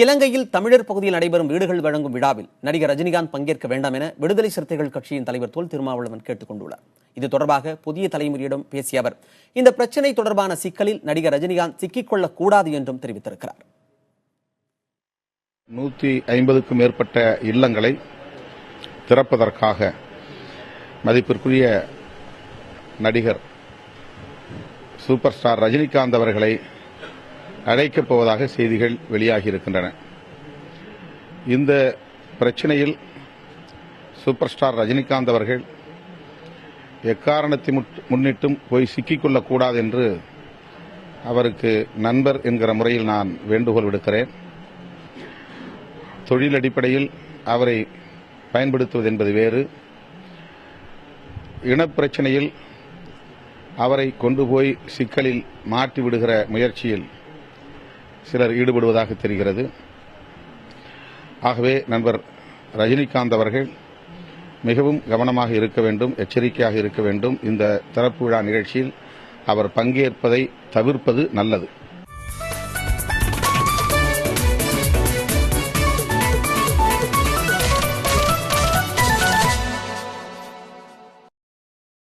இலங்கையில் தமிழர் பகுதியில் நடைபெறும் வீடுகள் வழங்கும் விழாவில் நடிகர் ரஜினிகாந்த் பங்கேற்க வேண்டாம் என விடுதலை சிறுத்தைகள் கட்சியின் தலைவர் தொல் திருமாவளவன் கேட்டுக் கொண்டுள்ளார். இது தொடர்பாக புதிய தலைமுறையிடம் பேசிய அவர், இந்த பிரச்சினை தொடர்பான சிக்கலில் நடிகர் ரஜினிகாந்த் சிக்கிக்கொள்ளக் கூடாது என்றும் தெரிவித்திருக்கிறார். 150க்கும் மேற்பட்ட இல்லங்களை திறப்பதற்காக மதிப்பிற்குரிய நடிகர் சூப்பர் ஸ்டார் ரஜினிகாந்த் அவர்களை அழைக்கப் போவதாக செய்திகள் வெளியாகியிருக்கின்றன. இந்த பிரச்சனையில் சூப்பர் ஸ்டார் ரஜினிகாந்த் அவர்கள் எக்காரணத்தை முன்னிட்டும் போய் சிக்கிக்கொள்ளக்கூடாது என்று அவருக்கு நண்பர் என்கிற முறையில் நான் வேண்டுகோள் விடுக்கிறேன். தொழில் அடிப்படையில் அவரை பயன்படுத்துவது என்பது வேறு. இனப்பிரச்சனையில் அவரை கொண்டு போய் சிக்கலில் மாட்டி விடுகிற முயற்சியில் சிலர் ஈடுபடுவதாக தெரிகிறது. ஆகவே நண்பர் ரஜினிகாந்த் அவர்கள் மிகவும் கவனமாக இருக்க வேண்டும், எச்சரிக்கையாக இருக்க வேண்டும். இந்த திறப்பு விழா நிகழ்ச்சியில் அவர் பங்கேற்பதை தவிர்ப்பது நல்லது.